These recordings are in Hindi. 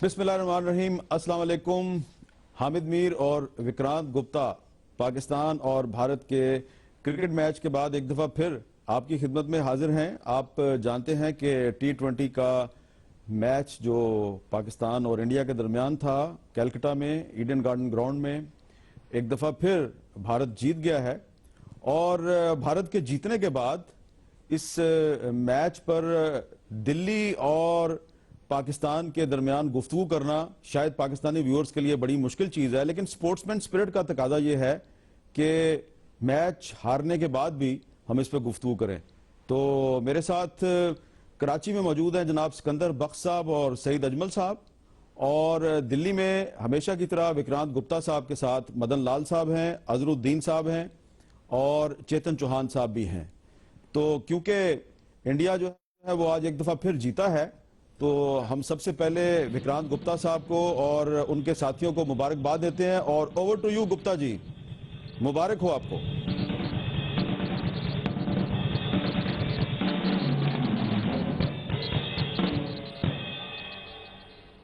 बिस्मिल्लाहिर्रहमानिर्रहीम। अस्सलाम वालेकुम। हामिद मीर और विक्रांत गुप्ता पाकिस्तान और भारत के क्रिकेट मैच के बाद एक दफा फिर आपकी खिदमत में हाजिर हैं। आप जानते हैं कि T20 का मैच जो पाकिस्तान और इंडिया के दरमियान था कैलकाटा में ईडन गार्डन ग्राउंड में, एक दफा फिर भारत जीत गया है। और भारत के जीतने के बाद इस मैच पर दिल्ली और पाकिस्तान के दरमियान गुफ्तगू करना शायद पाकिस्तानी व्यूअर्स के लिए बड़ी मुश्किल चीज है, लेकिन स्पोर्ट्समैन स्पिरिट का तकाजा यह है कि मैच हारने के बाद भी हम इस पर गुफ्तगू करें। तो मेरे साथ कराची में मौजूद हैं जनाब सिकंदर बख्श साहब और सईद अजमल साहब, और दिल्ली में हमेशा की तरह विक्रांत गुप्ता साहब के साथ मदन लाल साहब हैं, अजरुद्दीन साहब हैं और चेतन चौहान साहब भी हैं। तो क्योंकि इंडिया जो है वो आज एक दफा फिर जीता है, तो हम सबसे पहले विक्रांत गुप्ता साहब को और उनके साथियों को मुबारकबाद देते हैं। और over to you Gupta ji, मुबारक हो आपको।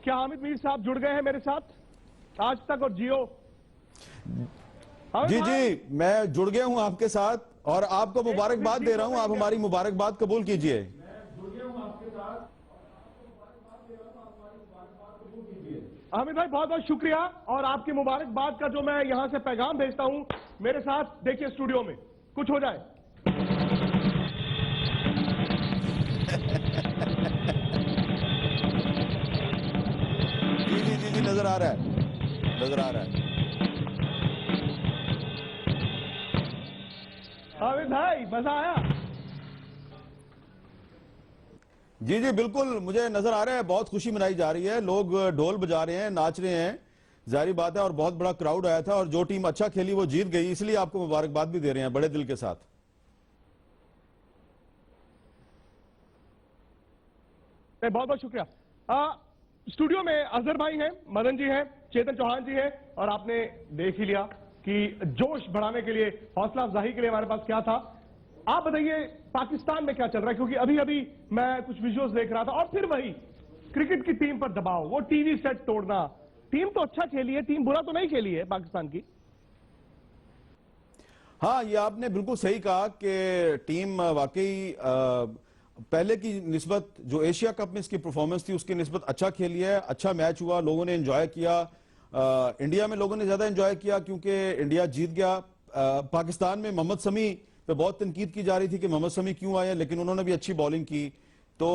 क्या हामिद मीर साहब जुड़ गए हैं मेरे साथ आज तक और जियो? जी जी, मैं जुड़ गया हूं आपके साथ और आपको मुबारकबाद दे रहा हूं। आप हमारी मुबारकबाद कबूल कीजिए। हामिद भाई बहुत बहुत शुक्रिया, और आपकी मुबारकबाद का जो मैं यहां से पैगाम भेजता हूं, मेरे साथ देखिए स्टूडियो में कुछ हो जाए। जी जी जी जी, नजर आ रहा है, नजर आ रहा है। हामिद भाई मजा आया? जी जी बिल्कुल, मुझे नजर आ रहा है, बहुत खुशी मनाई जा रही है, लोग ढोल बजा रहे हैं, नाच रहे हैं, जाहिर बात है। और बहुत बड़ा क्राउड आया था और जो टीम अच्छा खेली वो जीत गई, इसलिए आपको मुबारकबाद भी दे रहे हैं बड़े दिल के साथ। बहुत बहुत शुक्रिया। स्टूडियो में अजहर भाई हैं, मदन जी हैं, चेतन चौहान जी हैं, और आपने देख ही लिया कि जोश बढ़ाने के लिए, हौसला अफजाई के लिए हमारे पास क्या था। आप बताइए पाकिस्तान में क्या चल रहा है, क्योंकि अभी अभी मैं कुछ विजुअल्स देख रहा था और फिर वही क्रिकेट की टीम पर दबाव, वो टीवी सेट तोड़ना। टीम तो अच्छा खेली है, टीम बुरा तो नहीं खेली है पाकिस्तान की। हाँ, ये आपने बिल्कुल सही कहा कि टीम वाकई पहले की निस्बत जो एशिया कप में इसकी परफॉर्मेंस थी उसकी निस्बत अच्छा खेली है, अच्छा मैच हुआ, लोगों ने एंजॉय किया। इंडिया में लोगों ने ज्यादा एंजॉय किया क्योंकि इंडिया जीत गया। पाकिस्तान में मोहम्मद शमी पे बहुत तनकीद की जा रही थी कि मोहम्मद शमी क्यों आए, लेकिन उन्होंने भी अच्छी बॉलिंग की। तो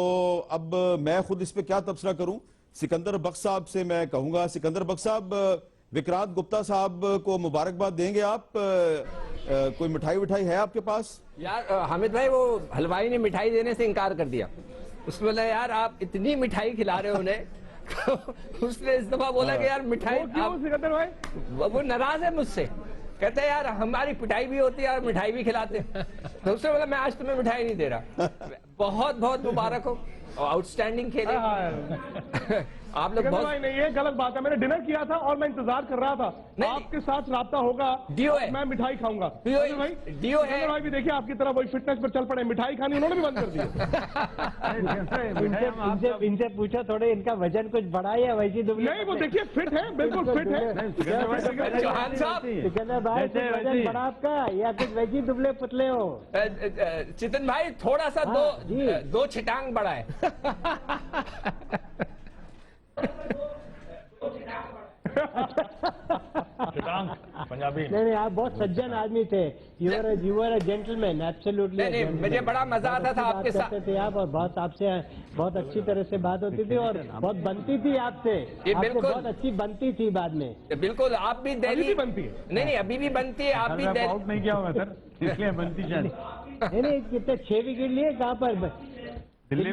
अब मैं खुद इस पे क्या तबसरा करूं, सिकंदर बख्श साहब से मैं कहूंगा। सिकंदर बख्श साहब, विक्रांत गुप्ता साहब को मुबारकबाद देंगे आप? कोई मिठाई विठाई है आपके पास? यार हामिद भाई, वो हलवाई ने मिठाई देने से इनकार कर दिया। उसने बोला यार आप इतनी मिठाई खिला रहे हो उन्हें। उसने इस दफा बोला कि यार मिठाई, क्यों सिकंदर भाई? वो नाराज है मुझसे, कहते हैं यार हमारी पिटाई भी होती है और मिठाई भी खिलाते हैं। तो उसने बोला मैं आज तुम्हें मिठाई नहीं दे रहा। बहुत बहुत मुबारक हो, आउटस्टैंडिंग खेले आप लोग। बहुत नहीं, ये गलत बात है। मैंने डिनर किया था और मैं इंतजार कर रहा था आपके साथ राब्ता होगा, डीओ है, मैं मिठाई खाऊंगा। भाई डीओ है भाई भी देखिए आपकी तरह वही फिटनेस पर चल पड़े, मिठाई खानी उन्होंने भी बंद कर दी। इनसे पूछो थोड़े इनका वजन कुछ बढ़ा है वैसी दुबले? नहीं, वो देखिए फिट है, बिल्कुल फिट है। चौहान साहब, भाई वजन बढ़ा आपका या कुछ वैसी दुबले पुतले हो? चेतन भाई थोड़ा सा दो छिटांग बढ़ा है। पंजाबी नहीं, आप बहुत सज्जन आदमी थे। You are a gentleman, absolutely. नहीं, मुझे बड़ा मजा आता था आपके साथ थे आप, और बहुत आपसे बहुत अच्छी तरह से बात होती थी और बहुत बनती थी आपसे। बिल्कुल बहुत अच्छी बनती थी बाद में। बिल्कुल, आप भी दिल्ली बनती है। नहीं, अभी भी बनती है। आप भी आउट नहीं किया हुआ सर, इसलिए बनती शायद। नहीं, कितने 6 विकेट लिए? कहाँ पर? दिल्ली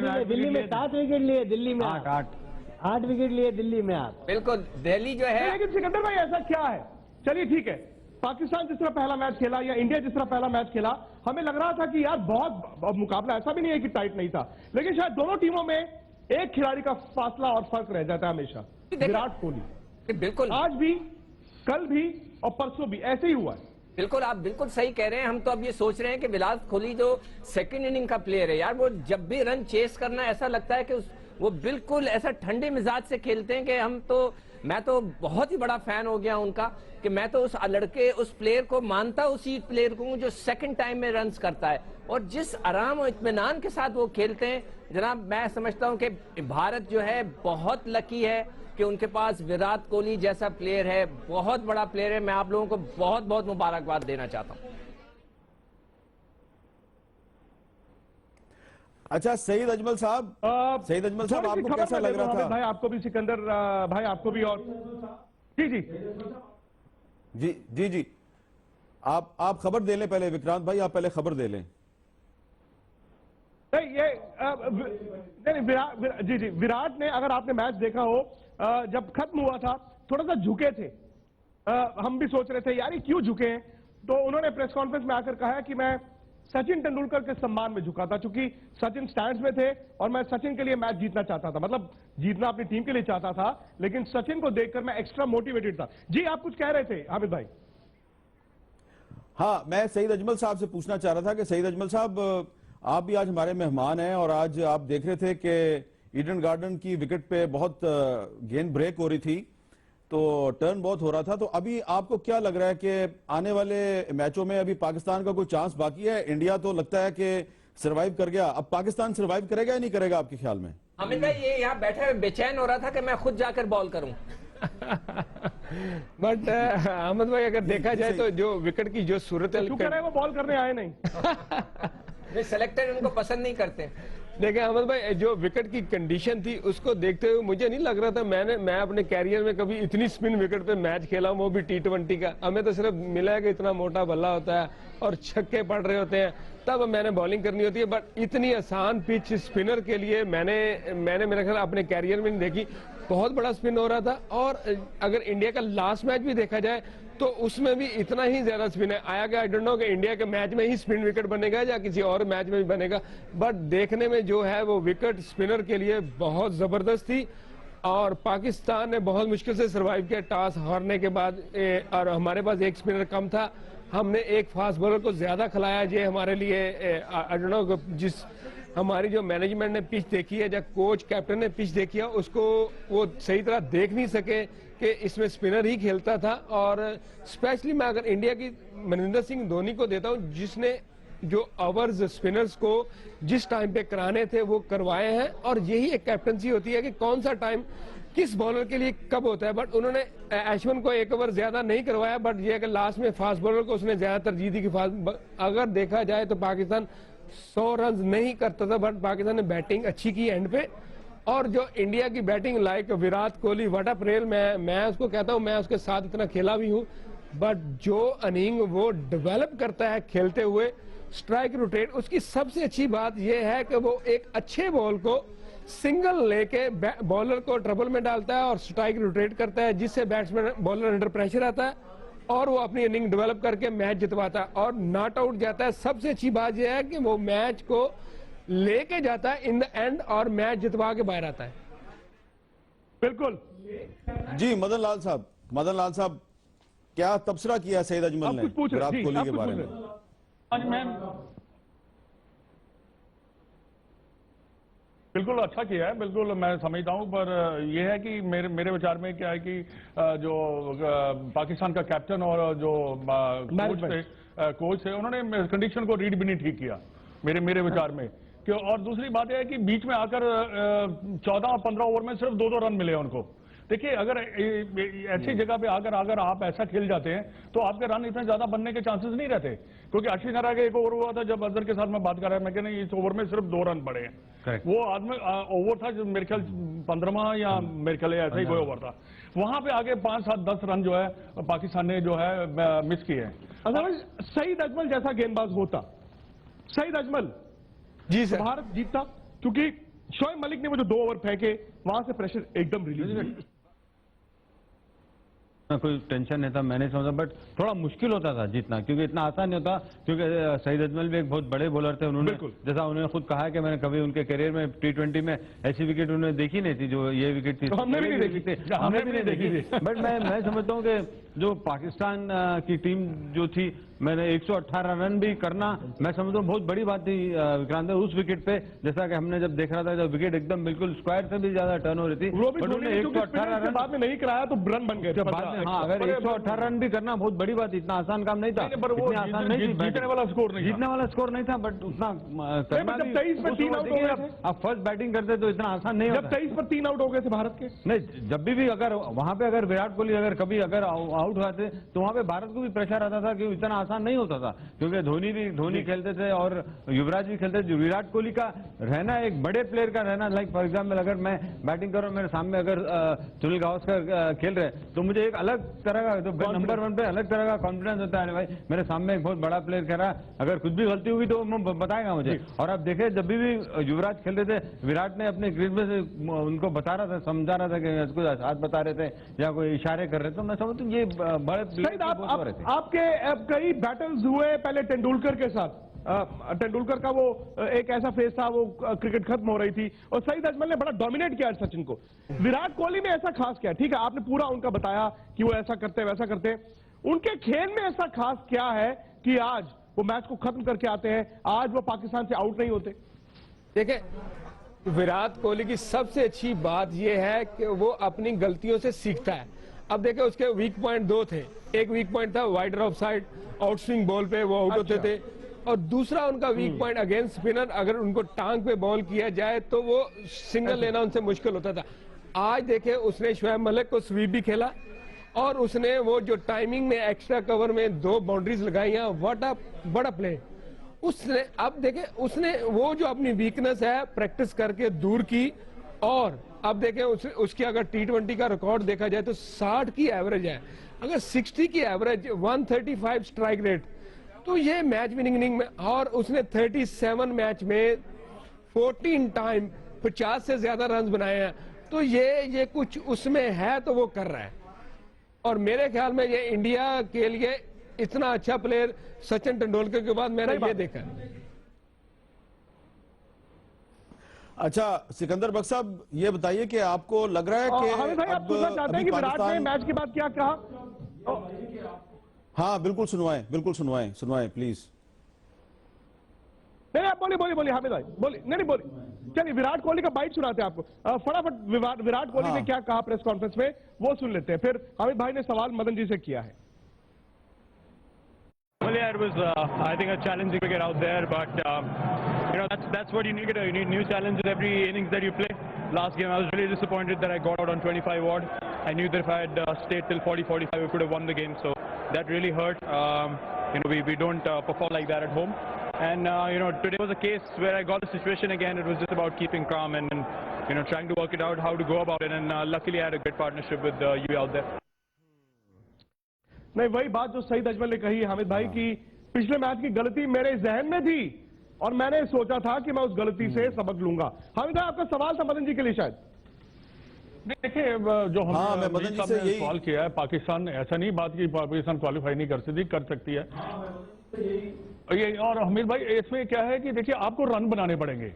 में 7 विकेट लिए। दिल्ली में 8 विकेट लिए दिल्ली में आप। बिल्कुल, दिल्ली जो है। लेकिन सिकंदर भाई ऐसा क्या है? चलिए ठीक है, पाकिस्तान जिस तरह पहला मैच खेला या इंडिया जिस तरह पहला मैच खेला, हमें लग रहा था कि यार बहुत मुकाबला, ऐसा भी नहीं है कि टाइट नहीं था, लेकिन शायद दोनों टीमों में एक खिलाड़ी का फासला और फर्क रह जाता है हमेशा, विराट कोहली। बिल्कुल, आज भी, कल भी और परसों भी ऐसे ही हुआ है। बिल्कुल, आप बिल्कुल सही कह रहे हैं। हम तो अब ये सोच रहे हैं कि विराट कोहली जो सेकंड इनिंग का प्लेयर है यार, वो जब भी रन चेस करना ऐसा लगता है कि वो बिल्कुल ऐसा ठंडे मिजाज से खेलते हैं कि मैं तो बहुत ही बड़ा फैन हो गया उनका, कि मैं तो उस लड़के उस प्लेयर को मानता, उसी प्लेयर को जो सेकंड टाइम में रन्स करता है, और जिस आराम और इत्मीनान के साथ वो खेलते हैं जनाब, मैं समझता हूं कि भारत जो है बहुत लकी है कि उनके पास विराट कोहली जैसा प्लेयर है, बहुत बड़ा प्लेयर है। मैं आप लोगों को बहुत बहुत मुबारकबाद देना चाहता हूं। अच्छा सईद अजमल साहब, आपको कैसा लग रहा था? भाई आपको भी, सिकंदर भाई आपको भी, और जी जी जी जी जी आप खबर दे लें पहले, विक्रांत भाई आप पहले खबर दे लें। नहीं ये नहीं, विराट ने, अगर आपने मैच देखा हो, जब खत्म हुआ था थोड़ा सा झुके थे। हम भी सोच रहे थे यार ये क्यों झुके हैं, तो उन्होंने प्रेस कॉन्फ्रेंस में आकर कहा कि मैं सचिन तेंदुलकर के सम्मान में झुका था, क्योंकि सचिन स्टैंड्स में थे और मैं सचिन के लिए मैच जीतना चाहता था, मतलब जीतना अपनी टीम के लिए चाहता था, लेकिन सचिन को देखकर मैं एक्स्ट्रा मोटिवेटेड था। जी आप कुछ कह रहे थे हामिद भाई? हाँ, मैं सईद अजमल साहब से पूछना चाह रहा था कि सईद अजमल साहब, आप भी आज हमारे मेहमान हैं और आज आप देख रहे थे कि ईडन गार्डन की विकेट पे बहुत गेंद ब्रेक हो रही थी, तो टर्न बहुत हो रहा था। तो अभी आपको क्या लग रहा है कि आने वाले मैचों में अभी पाकिस्तान का कोई चांस बाकी है? इंडिया तो लगता है कि सरवाइव कर गया, अब पाकिस्तान सरवाइव करेगा या नहीं करेगा आपके ख्याल में? हामिद भाई ये यहाँ बैठे हुए बेचैन हो रहा था कि मैं खुद जाकर बॉल करूं। बट अहमद भाई अगर देखा जाए तो जो विकेट की जो सूरत है, क्यों कह रहे हैं वो बॉल करने आए नहीं? सेलेक्टर उनको पसंद नहीं करते। देखिए अहमद भाई, जो विकेट की कंडीशन थी उसको देखते हुए मुझे नहीं लग रहा था मैं अपने कैरियर में कभी इतनी स्पिन विकेट पे मैच खेला हूं, वो भी T20 का। हमें तो सिर्फ मिला है कि इतना मोटा बल्ला होता है और छक्के पड़ रहे होते हैं, तब मैंने बॉलिंग करनी होती है। बट इतनी आसान पिच स्पिनर के लिए मैंने मेरे ख्याल अपने कैरियर में नहीं देखी। बहुत बड़ा स्पिन हो रहा था, और अगर इंडिया का लास्ट मैच भी देखा जाए तो उसमें भी इतना ही ज्यादा स्पिन है। आया क्या आई डोंट नो कि इंडिया के मैच में ही स्पिन विकेट बनेगा या किसी और मैच में भी बनेगा, बट देखने में जो है वो विकेट स्पिनर के लिए बहुत जबरदस्त थी, और पाकिस्तान ने बहुत मुश्किल से सर्वाइव किया टॉस हारने के बाद। और हमारे पास एक स्पिनर कम था, हमने एक फास्ट बॉलर को ज्यादा खिलाया। ये हमारे लिए आई डोंट नो, जिस हमारी जो मैनेजमेंट ने पिच देखी है, जब कोच कैप्टन ने पिच देखी है, उसको वो सही तरह देख नहीं सके कि इसमें स्पिनर ही खेलता था। और स्पेशली मैं अगर इंडिया की महेंद्र सिंह धोनी को देता हूं, जिसने जो ओवर्स स्पिनर्स को जिस टाइम पे कराने थे वो करवाए हैं, और यही एक कैप्टनसी होती है कि कौन सा टाइम किस बॉलर के लिए कब होता है। बट उन्होंने अश्विन को एक ओवर ज्यादा नहीं करवाया, बट ये कि लास्ट में फास्ट बॉलर को उसने ज्यादा तरजीह दी कि अगर देखा जाए तो पाकिस्तान 100 रन नहीं करता था, बट पाकिस्तान ने बैटिंग अच्छी की एंड पे। और जो इंडिया की batting like Virat Kohli, what a player, मैं उसको कहता हूं, मैं उसके साथ इतना खेला भी हूं, बट जो इनिंग वो डेवलप करता है खेलते हुए, स्ट्राइक रोटेट, उसकी सबसे अच्छी बात यह है कि वो एक अच्छे बॉल को सिंगल लेके बॉलर को ट्रबल में डालता है और स्ट्राइक रोटेट करता है, जिससे बैट्समैन बॉलर अंडर प्रेशर आता है और वो अपनी इनिंग डेवलप करके मैच जितवाता है और नॉट आउट जाता है। सबसे अच्छी बात यह है कि वो मैच को लेके जाता है इन द एंड और मैच जितवा के बाहर आता है। बिल्कुल जी मदन लाल साहब, क्या तबसरा किया सईद अजमल ने विराट कोहली के बारे में? आज मैं बिल्कुल अच्छा किया है, बिल्कुल मैं समझता हूं, पर यह है कि मेरे विचार में क्या है कि जो पाकिस्तान का कैप्टन और जो कोच थे उन्होंने कंडीशन को रीड भी नहीं ठीक किया मेरे विचार में। और दूसरी बात यह है कि बीच में आकर 14-15 ओवर में सिर्फ 2-2 रन मिले उनको। देखिए अगर ऐसी जगह पे आकर अगर आप ऐसा खेल जाते हैं तो आपके रन इतने ज्यादा बनने के चांसेस नहीं रहते, क्योंकि अश्विन हरा का एक ओवर हुआ था जब अजहर के साथ मैं बात कर रहा था, मैं कहना इस ओवर में सिर्फ 2 रन पड़े हैं। वो आदमी ओवर था जो मेरे ख्याल 15वां या मेरे ख्याल ऐसा ही कोई ओवर था, वहां पे आगे 5-7-10 रन जो है पाकिस्तान ने जो है मिस किए हैं। अगर सईद अजमल जैसा गेंदबाज होता, सईद अजमल जी सर, भारत जीतता, क्योंकि शोएब मलिक ने वो जो 2 ओवर फेंके वहां से प्रेशर एकदम रिलीज। कोई टेंशन नहीं था, मैंने समझा, बट थोड़ा मुश्किल होता था जीतना, क्योंकि इतना आसान नहीं होता, क्योंकि सईद अजमल भी एक बहुत बड़े बॉलर थे। उन्होंने जैसा उन्होंने खुद कहा है कि मैंने कभी उनके करियर में T20 में ऐसी विकेट उन्होंने देखी नहीं थी जो ये विकेट थी। हमने भी नहीं देखी थी, हमने भी नहीं देखी थी। बट मैं समझता हूँ कि जो पाकिस्तान की टीम जो थी, मैंने 118 रन भी करना मैं समझता हूँ बहुत बड़ी बात थी विक्रांत, उस विकेट पे। जैसा कि हमने जब देख रहा था, जब विकेट एकदम बिल्कुल स्क्वायर से भी ज्यादा टर्न हो रही थी, बट उन्होंने 118 रन बाद में नहीं कराया तो रन बन गए थे बाद में। हाँ, अगर 118 रन भी करना बहुत बड़ी बात, इतना आसान काम नहीं था, इतनी आसान नहीं थी, जीतने वाला स्कोर नहीं, जीतने वाला स्कोर नहीं था, बट उतना करना। जब 23 पर 3 आउट हो गए थे, आप फर्स्ट बैटिंग करते तो इतना आसान नहीं होता। जब 23 पर 3 आउट हो गए थे भारत के, नहीं, जब भी अगर वहां पे अगर विराट कोहली अगर कभी अगर आउट हुआ थे तो वहां पे भारत को भी प्रेशर आता था कि इतना आसान नहीं होता था, क्योंकि धोनी खेलते थे और युवराज भी खेलते थे। विराट कोहली का रहना, एक बड़े प्लेयर का रहना, लाइक फॉर एग्जाम्पल अगर मैं बैटिंग कर रहा हूँ, मेरे सामने अगर सुनील गावस्कर खेल रहे तो मुझे एक अलग तरह का, तो नंबर 1 पे अलग तरह का कॉन्फिडेंस होता है, भाई मेरे सामने एक बहुत बड़ा प्लेयर खेल रहा है, अगर कुछ भी गलती हुई तो वो बताएगा मुझे। और आप देखे जब भी युवराज खेल रहे थे, विराट ने अपने क्रीज में से उनको बता रहा था, समझा रहा था कि कुछ हाथ बता रहे थे या कोई इशारे कर रहे थे, तो मैं समझता हूँ ये बड़े प्लेयर थे। आपके कई बैटल्स हुए पहले तेंदुलकर के साथ। तेंदुलकर का वो एक ऐसा फेज था, वो क्रिकेट खत्म हो रही थी और सईद अजमल ने बड़ा डोमिनेट किया सचिन को। विराट कोहली में ऐसा खास क्या, ठीक है आपने पूरा उनका बताया कि वो ऐसा करते वैसा करते, उनके खेल में ऐसा खास क्या है कि आज वो मैच को खत्म करके आते हैं, आज वो पाकिस्तान से आउट नहीं होते? देखिए, विराट कोहली की सबसे अच्छी बात यह है कि वो अपनी गलतियों से सीखता है। अब देखिए, उसके वीक पॉइंट 2 थे। एक वीक पॉइंट था wider of side, out swing ball पे वो आउट होते थे, और दूसरा उनका वीक पॉइंट अगेंस्ट स्पिनर, अगर उनको टांग पे बॉल किया जाए तो वो सिंगल लेना उनसे मुश्किल होता था। आज देखिए, उसने शोएब मलिक को स्वीप भी खेला और उसने वो जो टाइमिंग में एक्स्ट्रा कवर में 2 बाउंड्रीज लगाई, व्हाट अ बड़ा प्ले उसने। अब देखें, उसने वो जो अपनी वीकनेस है प्रैक्टिस करके दूर की, और अब देखें उसकी अगर T20 का रिकॉर्ड देखा जाए तो 60 की एवरेज है, अगर 60 की एवरेज, 135 स्ट्राइक रेट, तो ये मैच विनिंग इनिंग में, और उसने 37 मैच में 14 टाइम 50 से ज्यादा रन बनाए हैं, तो ये कुछ उसमें है तो वो कर रहा है। और मेरे ख्याल में ये इंडिया के लिए इतना अच्छा प्लेयर सचिन तेंदुलकर के बाद मैंने ये देखा। अच्छा सिकंदर बख्श साहब, ये बताइए कि आपको लग रहा है कि हमें भाई आप पूछना चाहते हैं कि विराट ने मैच के बाद क्या कहा? हाँ बिल्कुल सुनवाएं प्लीज। नहीं आप बोलिए हामिद भाई बोलिए। नहीं बोलिए, चलिए विराट कोहली का बाइट सुनाते हैं आपको फटाफट। विराट कोहली ने क्या कहा प्रेस कॉन्फ्रेंस में वो सुन लेते हैं, फिर हामिद भाई ने सवाल मदन जी से किया है। Well, yeah, it was, I think, a challenging wicket out there, but that's what you need. You need new challenges every innings that you play. Last game, I was really disappointed that I got out on 25 odd. I knew that if I had stayed till 40-45, we could have won the game. So that really hurt. We don't perform like that at home. And today was a case where I got the situation again. It was just about keeping calm and trying to work it out, how to go about it. And luckily, I had a great partnership with you out there. नहीं, वही बात जो सईद अजमल ने कही हामिद भाई की पिछले मैच की गलती मेरे जहन में थी और मैंने सोचा था कि मैं उस गलती से सबक लूंगा। हामिद भाई आपका सवाल था मदन जी के लिए शायद। देखिए, जो हमने मदन जी से सवाल किया है, पाकिस्तान ऐसा नहीं बात की पाकिस्तान क्वालिफाई नहीं कर सकती है ये। और हमीद भाई इसमें क्या है कि देखिए आपको रन बनाने पड़ेंगे,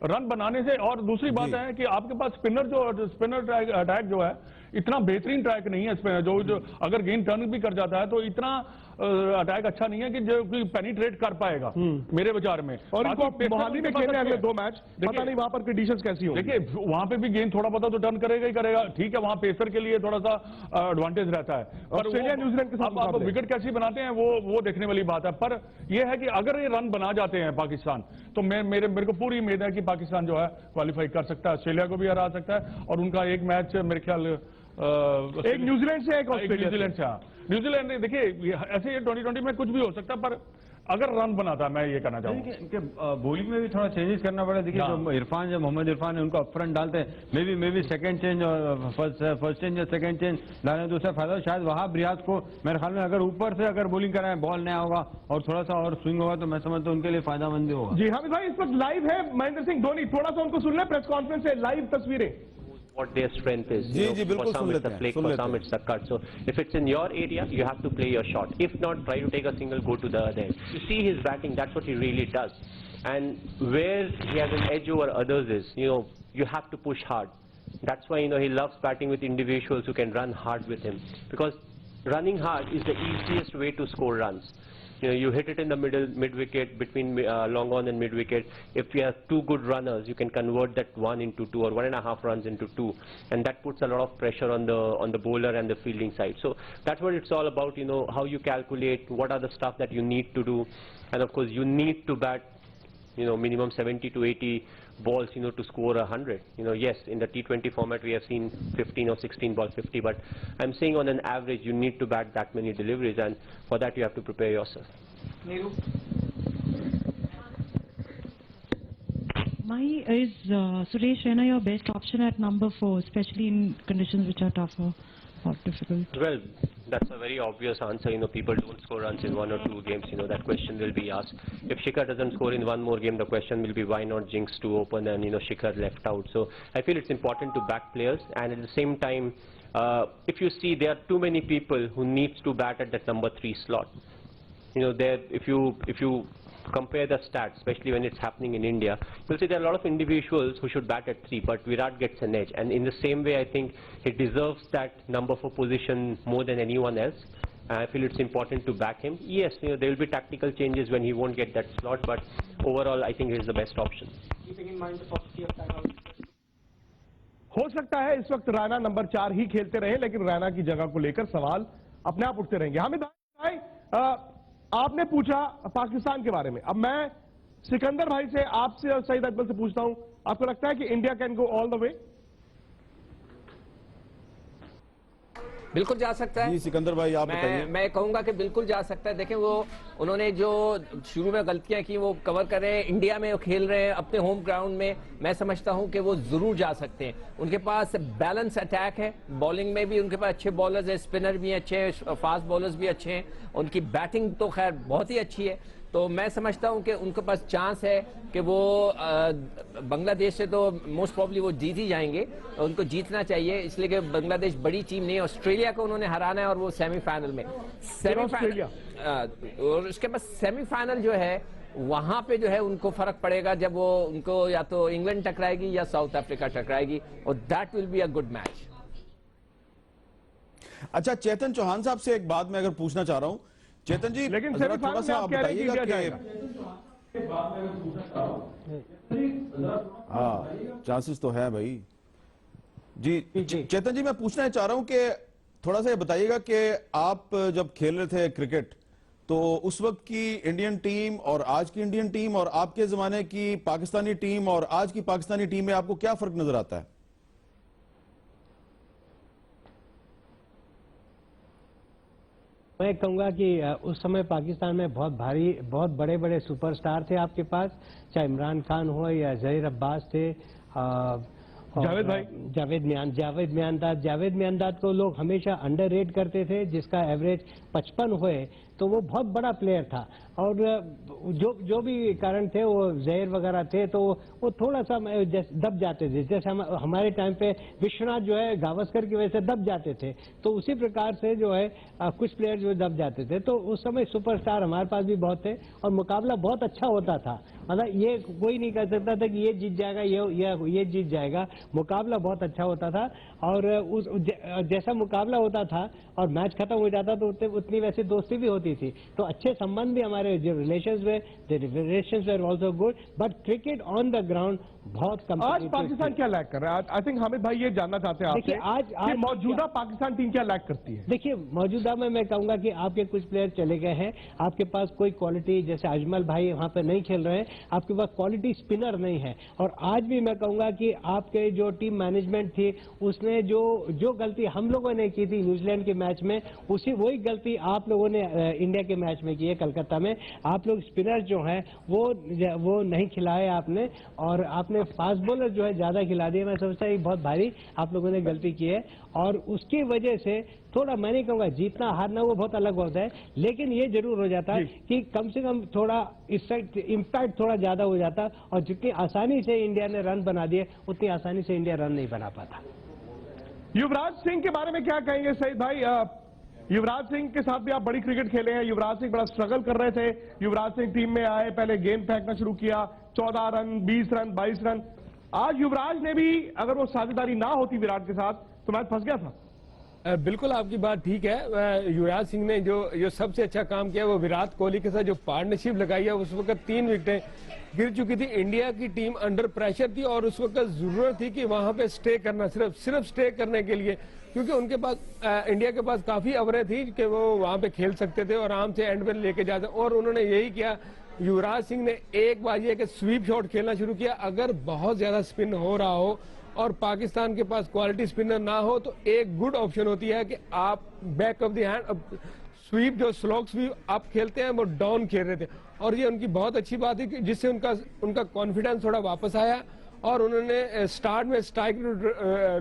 रन बनाने से। और दूसरी बात है कि आपके पास स्पिनर अटैक जो है इतना बेहतरीन ट्रैक नहीं है इसमें, जो अगर गेंद टर्न भी कर जाता है तो इतना अटैक अच्छा नहीं है कि जो पेनिट्रेट कर पाएगा मेरे विचार में। और इनको मोहाली में खेलने अगले 2 मैच, पता नहीं वहां पर कंडीशंस कैसी होंगी। देखिए वहां पे भी गेंद थोड़ा बहुत तो टर्न करेगा ही करेगा, ठीक है, वहां पेसर के लिए थोड़ा सा एडवांटेज रहता है। ऑस्ट्रेलिया न्यूजीलैंड के साथ आप विकेट कैसी बनाते हैं वो देखने वाली बात है। पर यह है कि अगर ये रन बना जाते हैं पाकिस्तान तो मेरे को पूरी उम्मीद है कि पाकिस्तान जो है क्वालिफाई कर सकता है, ऑस्ट्रेलिया को भी हरा सकता है। और उनका एक मैच मेरे ख्याल एक न्यूजीलैंड से एक न्यूजीलैंड से, न्यूजीलैंड देखिए ऐसे ये 2020 में कुछ भी हो सकता है, पर अगर रन बनाता है, मैं ये कहना चाहूंगा इनके बॉलिंग में भी थोड़ा चेंजेस करना पड़ेगा। देखिए जो मोहम्मद इरफान है उनको अप फ्रंट डालते हैं, मे बी सेकंड चेंज और फर्स्ट चेंज या सेकंड चेंज डालने तो उससे फायदा। शायद वहाब रियाज को मेरे ख्याल में अगर ऊपर से अगर बॉलिंग कराएं, बॉल नया होगा और थोड़ा सा और स्विंग होगा तो मैं समझता हूं उनके लिए फायदामंद होगा। जी हामिद भाई, इस वक्त लाइव है महेंद्र सिंह धोनी, थोड़ा सा उनको सुन ले प्रेस कॉन्फ्रेंस से लाइव तस्वीरें। what their strength is. जी, जी, for बिल्कुल some सुन it's लेते a हैं, flick, सुन for लेते some हैं। it's a cut. So if it's in your area, you have to play your shot. If not, try to take a single, go to the other end. You see his batting, that's what he really does. And where he has an edge over others is, you have to push hard. That's why, he loves batting with individuals who can run hard with him. Because running hard is the easiest way to score runs. You hit it in the middle, mid-wicket, between long on and mid-wicket. If you have two good runners, you can convert that 1 into 2 or 1.5 runs into 2. And that puts a lot of pressure on the bowler and the fielding side. So that's what it's all about, how you calculate, what are the stuff that you need to do. And of course, you need to bat, minimum 70 to 80 balls, to score 100. Yes, in the T20 format we have seen 15 or 16 balls 50, but I'm saying on an average you need to bat that many deliveries, and for that you have to prepare yourself. Why is Suresh Raina your best option at number 4, especially in conditions which are tougher or difficult? Well, that's a very obvious answer. People don't score runs in 1 or 2 games. That question will be asked. If Shikhar doesn't score in 1 more game, the question will be why not Jinx to open and Shikhar left out. So I feel it's important to back players, and at the same time, if you see, there are too many people who needs to bat at that number 3 slot. If you compare the stats, especially when it's happening in India, you'll see there are a lot of individuals who should bat at 3, but Virat gets an edge. And in the same way, I think he deserves that number 4 position more than anyone else. I feel it's important to back him. Yes, there will be tactical changes when he won't get that slot, but overall, I think he's the best option. Keeping in mind the paucity of time. हो सकता है इस वक्त रैना नंबर 4 ही खेलते रहे, लेकिन रैना की जगह को लेकर सवाल अपने आप उठते रहेंगे। हामिद भाई, आपने पूछा पाकिस्तान के बारे में, अब मैं सिकंदर भाई से, आपसे और सईद अकबर से पूछता हूं, आपको लगता है कि India can go all the way? बिल्कुल जा सकता है। जी सिकंदर भाई, आप बताइए। मैं कहूंगा कि बिल्कुल जा सकता है। देखें, उन्होंने जो शुरू में गलतियां की वो कवर कर रहे हैं, इंडिया में वो खेल रहे हैं अपने होम ग्राउंड में, मैं समझता हूं कि वो जरूर जा सकते हैं। उनके पास बैलेंस अटैक है, बॉलिंग में भी उनके पास अच्छे बॉलर्स हैं, स्पिनर भी अच्छे हैं, फास्ट बॉलर्स भी अच्छे हैं, उनकी बैटिंग तो खैर बहुत ही अच्छी है। तो मैं समझता हूं कि उनके पास चांस है कि वो बांग्लादेश से तो मोस्ट प्रॉब्ली वो जीत ही जाएंगे, उनको जीतना चाहिए, इसलिए कि बांग्लादेश बड़ी टीम नहीं है। ऑस्ट्रेलिया को उन्होंने हराना है और वो सेमीफाइनल में, और उसके बाद सेमीफाइनल जो है वहां पे जो है उनको फर्क पड़ेगा जब वो उनको या तो इंग्लैंड टकराएगी या साउथ अफ्रीका टकराएगी, और that will be a good match. अच्छा, चेतन चौहान साहब से एक बात मैं अगर पूछना चाह रहा हूं, चेतन जी, लेकिन थोड़ा सा आप बताइएगा कि हाँ, चांसेस तो है भाई जी। चेतन जी, मैं पूछना चाह रहा हूं कि थोड़ा सा ये बताइएगा कि आप जब खेल रहे थे क्रिकेट, तो उस वक्त की इंडियन टीम और आज की इंडियन टीम और आपके जमाने की पाकिस्तानी टीम और आज की पाकिस्तानी टीम में आपको क्या फर्क नजर आता है? मैं कहूंगा कि उस समय पाकिस्तान में बहुत बड़े बड़े सुपरस्टार थे आपके पास, चाहे इमरान खान हो या जहीर अब्बास थे, जावेद मियांदाद को लोग हमेशा अंडररेट करते थे, जिसका एवरेज 55 हुए, तो वो बहुत बड़ा प्लेयर था। और जो भी कारण थे, वो जहर वगैरह थे, तो वो थोड़ा सा दब जाते थे। जैसे हमारे टाइम पे विश्वनाथ जो है गावस्कर की वजह से दब जाते थे, तो उसी प्रकार से जो है कुछ प्लेयर जो दब जाते थे। तो उस समय सुपरस्टार हमारे पास भी बहुत थे और मुकाबला बहुत अच्छा होता था। मतलब ये कोई नहीं कह सकता था कि ये जीत जाएगा, ये जीत जाएगा। मुकाबला बहुत अच्छा होता था, और जैसा मुकाबला होता था और मैच खत्म हो जाता तो उतनी वैसे दोस्ती भी होती थी। तो अच्छे संबंध भी हमारे जो relations were also good, but cricket on the ground बहुत कम। आज पाकिस्तान क्या लैक कर रहा है? आई थिंक हामिद भाई ये जानना चाहते हैं आपसे, आज मौजूदा पाकिस्तान टीम क्या लैक करती है? देखिए, मौजूदा में मैं कहूंगा कि आपके कुछ प्लेयर चले गए हैं, आपके पास कोई क्वालिटी, जैसे अजमल भाई वहां पे नहीं खेल रहे हैं, आपके पास क्वालिटी स्पिनर नहीं है। और आज भी मैं कहूंगा कि आपके जो टीम मैनेजमेंट थी, उसने जो गलती हम लोगों ने की थी न्यूजीलैंड के मैच में, वही गलती आप लोगों ने इंडिया के मैच में की है कलकत्ता में। आप लोग स्पिनर जो है वो नहीं खिलाए आपने, और आपने फास्ट बॉलर जो है ज्यादा खिला दिए। मैं समझता हूँ बहुत भारी आप लोगों ने गलती की है, और उसकी वजह से थोड़ा, मैं नहीं कहूंगा जीतना हारना वो बहुत अलग होता है, लेकिन ये जरूर हो जाता है कि कम से कम थोड़ा इम्पैक्ट थोड़ा ज्यादा हो जाता, और जितनी आसानी से इंडिया ने रन बना दिए, उतनी आसानी से इंडिया रन नहीं बना पाता। युवराज सिंह के बारे में क्या कहेंगे सईद भाई? युवराज सिंह के साथ भी आप बड़ी क्रिकेट खेले हैं। युवराज सिंह बड़ा स्ट्रगल कर रहे थे। युवराज सिंह टीम में आए, पहले गेंद फेंकना शुरू किया, 14 रन, 20 रन, 22 रन। आज युवराज ने भी, अगर वो साझेदारी ना होती विराट के साथ तो मैच फंस गया था। बिल्कुल आपकी बात ठीक है। युवराज सिंह ने जो सबसे अच्छा काम किया वो विराट कोहली के साथ जो पार्टनरशिप लगाई है। उस वक्त 3 विकेटें गिर चुकी थी, इंडिया की टीम अंडर प्रेशर थी और उस वक्त जरूरत थी कि वहां पे स्टे करना, सिर्फ स्टे करने के लिए, क्योंकि उनके पास इंडिया के पास काफी ओवरें थी कि वो वहां पे खेल सकते थे और आराम से एंड पे लेके जाते, और उन्होंने यही किया। युवराज सिंह ने एक बार ये कि स्वीप शॉट खेलना शुरू किया। अगर बहुत ज्यादा स्पिन हो रहा हो और पाकिस्तान के पास क्वालिटी स्पिनर ना हो तो एक गुड ऑप्शन होती है कि आप back of the hand sweep, जो स्लोक स्वीप आप खेलते हैं वो डाउन खेल रहे थे, और ये उनकी बहुत अच्छी बात है कि जिससे उनका कॉन्फिडेंस थोड़ा वापस आया और उन्होंने स्टार्ट में स्ट्राइक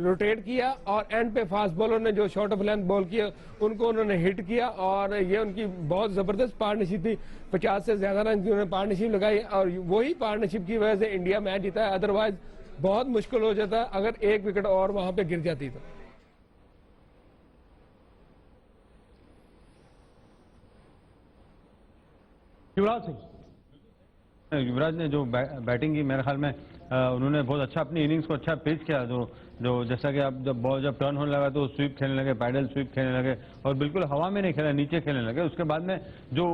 रोटेट किया और एंड पे फास्ट बॉलर ने जो शॉर्ट ऑफ लेंथ बॉल किया उनको उन्होंने हिट किया, और ये उनकी बहुत जबरदस्त पार्टनरशिप थी। 50 से ज्यादा रन की उन्होंने पार्टनरशिप लगाई और वही पार्टनरशिप की वजह से इंडिया मैच जीता है। अदरवाइज बहुत मुश्किल हो जाता अगर एक विकेट और वहां पे गिर जाती तो। युवराज सिंह, युवराज ने जो बैटिंग की, मेरे ख्याल में उन्होंने बहुत अच्छा अपनी इनिंग्स को अच्छा पेश किया। जो जैसा कि आप जब बॉल जब टर्न होने लगा तो स्वीप खेलने लगे, पैडल स्वीप खेलने लगे और बिल्कुल हवा में नहीं खेला, नीचे खेलने लगे। उसके बाद में जो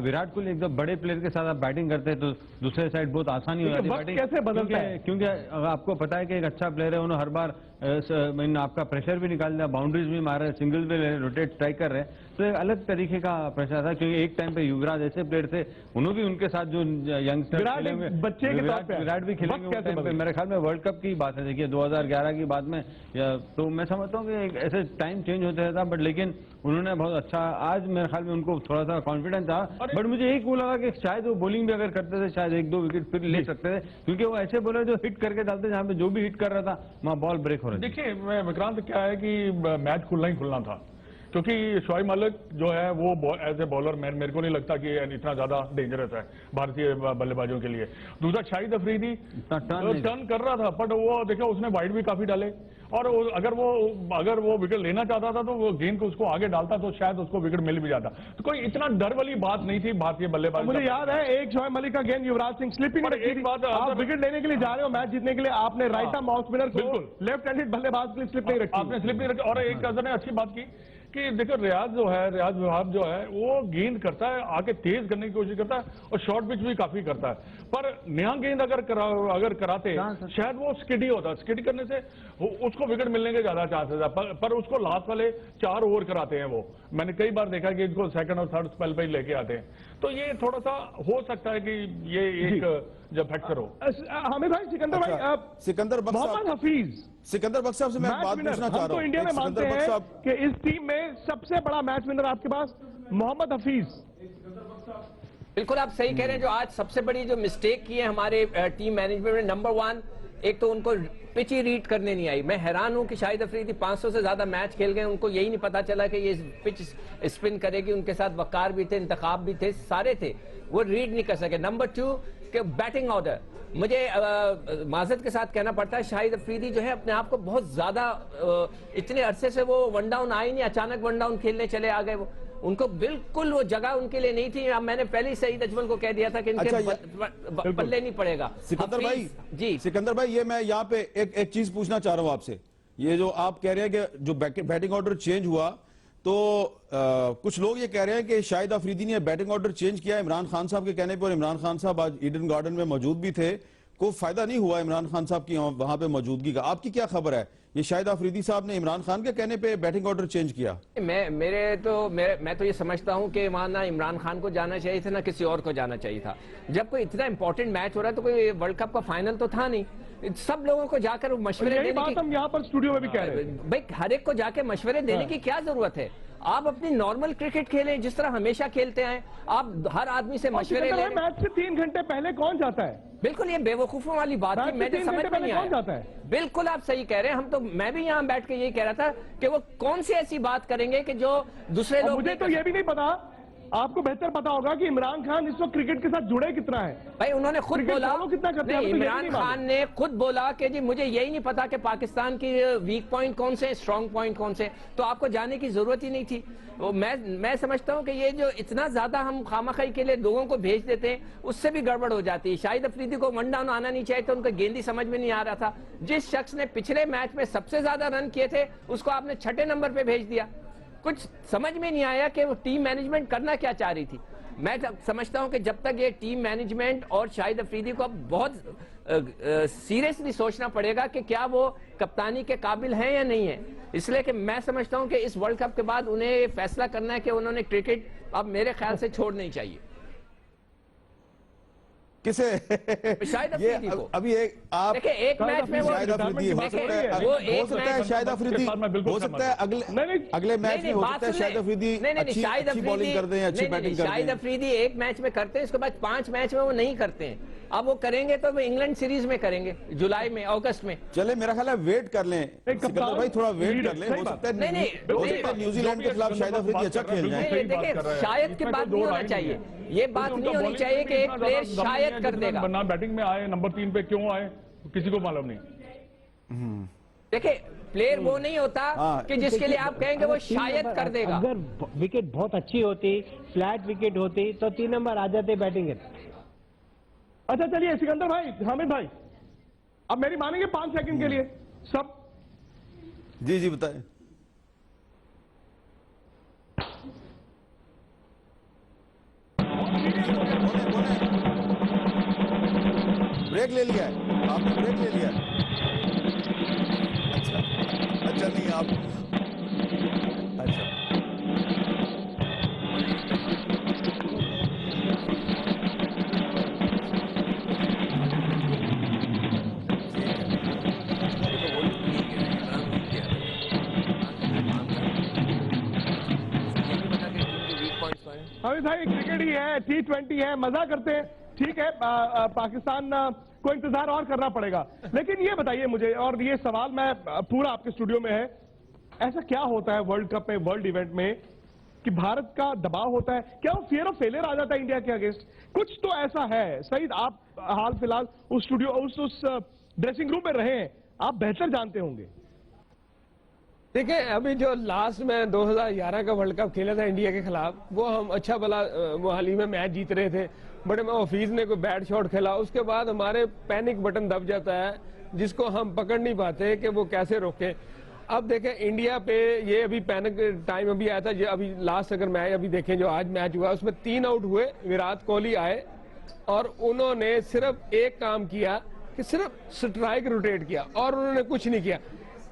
विराट कोहली एकदम बड़े प्लेयर के साथ आप बैटिंग करते हैं तो दूसरे साइड बहुत आसानी हो जाती है बैटिंग। कैसे बदलता है? क्योंकि आपको पता है कि एक अच्छा प्लेयर है, उन्होंने हर बार आपका प्रेशर भी निकाल दिया, बाउंड्रीज भी मार रहे, सिंगल भी रोटेट स्ट्राइक कर रहे हैं, तो एक अलग तरीके का प्रेशर था। क्योंकि एक टाइम पे युवराज ऐसे प्लेयर थे, उन्होंने भी उनके साथ जो यंगस्टर विराट भी खेलेंगे। मेरे ख्याल में वर्ल्ड कप की बात है, देखिए 2011 की बात में, तो मैं समझता हूँ कि ऐसे टाइम चेंज होते रहता, बट लेकिन उन्होंने बहुत अच्छा, आज मेरे ख्याल में उनको थोड़ा सा कॉन्फिडेंस था। बट मुझे एक वो लगा कि शायद वो बॉलिंग भी अगर करते थे शायद 1-2 विकेट फिर ले सकते थे, क्योंकि वो ऐसे बॉलर जो हिट करके डालते, जहाँ पे जो भी हिट कर रहा था वहाँ बॉल ब्रेक हो रहा था। देखिए विक्रांत, क्या है कि मैच खुलना ही खुलना था, क्योंकि शोएब मलिक जो है वो एज ए बॉलर मेरे को नहीं लगता कि इतना ज्यादा डेंजरस है भारतीय बल्लेबाजों के लिए। दूसरा शाहिद अफरीदी टर्न कर रहा था, बट वो देखो उसने वाइड भी काफी डाले, और अगर वो विकेट लेना चाहता था तो वो गेंद को उसको आगे डालता तो शायद उसको विकेट मिल भी जाता। तो कोई इतना डर वाली बात नहीं थी भारतीय बल्लेबाज। मुझे याद है एक शोएब मलिक का गेंद युवराज सिंह स्लिपिंग, एक बात, आप विकेट लेने के लिए जा रहे हो, मैच जीतने के लिए, आपने राइट आर्म ऑफ स्पिनर को लेफ्ट हैंडेड बल्लेबाज के लिए स्लिप नहीं रखी, आपने स्लिप नहीं रखी। और एक अजहर ने अच्छी बात की कि देखो रियाज वहाब जो है वो गेंद करता है, आके तेज करने की कोशिश करता है और शॉर्ट पिच भी काफी करता है, पर नया गेंद अगर कराते शायद वो स्किडी होता, स्किडी करने से उसको विकेट मिलने के ज्यादा चांसेस है, पर उसको लास्ट वाले 4 ओवर कराते हैं वो। मैंने कई बार देखा कि इनको सेकंड और थर्ड स्पेल पे ही लेके आते हैं, तो ये थोड़ा सा हो सकता है कि ये एक जब फैक्टर हो। हमें भाई सिकंदर भाई, सिकंदर मोहम्मद हफीज, सिकंदर बख्श साहब से मैं बात पूछना चाह रहा हूं। इंडिया में मानते हैं कि इस टीम में सबसे बड़ा मैच विनर आपके पास मोहम्मद हफीज। बिल्कुल आप सही कह रहे हैं। जो आज सबसे बड़ी जो मिस्टेक की है हमारे टीम मैनेजमेंट में, नंबर 1, एक तो उनको पिच ही रीड करने नहीं आई। मैं हैरान हूं कि शाहिद अफरीदी 500 से ज्यादा मैच खेल गए, उनको यही नहीं पता चला कि ये पिच स्पिन करेगी। उनके साथ वकार भी थे, इंतखाब भी थे, सारे थे, वो रीड नहीं कर सके। नंबर 2 के बैटिंग ऑर्डर, मुझे माजरत के साथ कहना पड़ता है, शाहिद अफरीदी जो है अपने आप को बहुत ज्यादा, इतने अरसे से वो वन डाउन आए नहीं, अचानक वन डाउन खेलने चले आ गए। वो उनको बिल्कुल वो जगह उनके लिए नहीं थी। अब मैंने पहले ही सईद अजमल को कह दिया था कि इनके पल्ले नहीं पड़ेगा। सिकंदर भाई जी, सिकंदर भाई, ये मैं यहाँ पे एक चीज पूछना चाह रहा हूँ आपसे। ये जो आप कह रहे हैं कि जो बैटिंग ऑर्डर चेंज हुआ, तो कुछ लोग ये कह रहे हैं कि शाहिद अफरीदी ने बैटिंग ऑर्डर चेंज किया इमरान खान साहब के कहने पर। इमरान खान साहब आज ईडन गार्डन में मौजूद भी थे, कोई फायदा नहीं हुआ इमरान खान साहब की वहां पे मौजूदगी का। आपकी क्या खबर है, ये शाहिद अफरीदी साहब ने इमरान खान के कहने पे बैटिंग ऑर्डर चेंज किया? मैं तो ये समझता हूं कि वहां ना इमरान खान को जाना चाहिए था, ना किसी और को जाना चाहिए था। जब कोई इतना इंपॉर्टेंट मैच हो रहा है तो कोई वर्ल्ड कप का फाइनल तो था नहीं, सब लोगों को जाकर मशवरे देने की, हम यहाँ पर स्टूडियो में भी कह रहे हैं भाई, हर एक को जाके मशवरे देने की क्या जरूरत है? आप अपनी नॉर्मल क्रिकेट खेलें जिस तरह हमेशा खेलते हैं। आप हर आदमी से मशवरे ले। मैच से 3 घंटे पहले कौन जाता है? बिल्कुल, ये बेवकूफों वाली बात है, मैं समझ में नहीं आया। बिल्कुल आप सही कह रहे हैं। मैं भी यहाँ बैठ के यही कह रहा था कि वो कौन सी ऐसी बात करेंगे कि जो दूसरे लोग। मुझे तो ये भी नहीं पता आपको बेहतर पता होगा कि इमरान खान इस वक्त क्रिकेट के साथ जुड़े कितना है। भाई उन्होंने खुद क्रिकेट बोला, फॉलो कितना करते हैं, नहीं, हमें तो यही इमरान नहीं खान मालूम। ने खुद बोला कि जी मुझे यही नहीं पता कि पाकिस्तान की वीक पॉइंट कौन से, स्ट्रांग पॉइंट कौन से, तो आपको जाने की जरूरत ही नहीं थी। वो मैं समझता हूं कि ये जो इतना ज्यादा हम खामखई के लिए लोगों को भेज देते हैं, उससे भी गड़बड़ हो जाती है। शाहिद अफरीदी को वन डाउन आना नहीं चाहिए था, उनका गेंदी समझ में नहीं आ रहा था। जिस शख्स ने पिछले मैच में सबसे ज्यादा रन किए थे उसको आपने छठे नंबर पे भेज दिया। कुछ समझ में नहीं आया कि वो टीम मैनेजमेंट करना क्या चाह रही थी। मैं समझता हूं कि जब तक ये टीम मैनेजमेंट और शाहिद अफरीदी को अब बहुत सीरियसली सोचना पड़ेगा कि क्या वो कप्तानी के काबिल हैं या नहीं है। इसलिए कि मैं समझता हूं कि इस वर्ल्ड कप के बाद उन्हें ये फैसला करना है कि उन्होंने क्रिकेट अब मेरे ख्याल से छोड़नी चाहिए। किसे? शाहिद ये अफरीदी को। अभी आप देखिए एक मैच में वो शाहिद अफरीदी हो सकता है, वो हो एक सकता है मैच, शाहिद अफरीदी हो सकता है अगले मैच में हो सकता है शाहिद अफरीदी अच्छी बॉलिंग कर दें, अच्छी बैटिंग कर शाहिद दें। अफरीदी एक मैच में करते हैं, इसके बाद 5 मैच में वो नहीं करते हैं। अब वो करेंगे तो वो इंग्लैंड सीरीज में करेंगे, जुलाई में, अगस्त में। चले मेरा ख्याल है वेट कर लें सिकंदर भाई, थोड़ा वेट कर लें। हो सकता है न्यूजीलैंड के खिलाफ शाहिद अफरीदी अच्छा खेल जाए। देखिए शायद की बात नहीं होना चाहिए, ये बात नहीं होनी चाहिए कि एक प्लेयर शायद कर देगा। वरना बैटिंग में आए नंबर 3 पे क्यों आए किसी को मालूम नहीं। देखिए प्लेयर वो नहीं होता कि जिसके लिए आप कहेंगे वो शायद कर देगा। अगर विकेट बहुत अच्छी होती, फ्लैट विकेट होती तो 3 नंबर आ जाते बैटिंग के। अच्छा चलिए सिकंदर भाई, हामिद भाई, अब मेरी मानेंगे 5 सेकंड के लिए सब? जी जी बताएं। ब्रेक ले लिया है आपने, ब्रेक ले लिया है? अच्छा नहीं आप अच्छा हामिद भाई क्रिकेट ही है, T20 है, मजा करते हैं, ठीक है। पाकिस्तान को इंतजार और करना पड़ेगा। लेकिन ये बताइए मुझे, और ये सवाल मैं पूरा आपके स्टूडियो में है, ऐसा क्या होता है वर्ल्ड कप में, वर्ल्ड इवेंट में, कि भारत का दबाव होता है? क्या वो फियर ऑफ फेलियर आ जाता है इंडिया के अगेंस्ट? कुछ तो ऐसा है। सईद आप हाल फिलहाल उस स्टूडियो उस ड्रेसिंग रूम में रहे हैं, आप बेहतर जानते होंगे। देखिए अभी जो लास्ट में 2011 का वर्ल्ड कप खेला था इंडिया के खिलाफ, वो हम अच्छा भला मोहाली में मैच जीत रहे थे, बट मैं ऑफिस ने कोई बैड शॉट खेला, उसके बाद हमारे पैनिक बटन दब जाता है जिसको हम पकड़ नहीं पाते कि वो कैसे रोके। अब देखें इंडिया पे ये अभी पैनिक टाइम अभी आया था, ये अभी लास्ट अगर मैच अभी देखें जो आज मैच हुआ उसमें 3 आउट हुए, विराट कोहली आए और उन्होंने सिर्फ एक काम किया कि सिर्फ स्ट्राइक रोटेट किया और उन्होंने कुछ नहीं किया,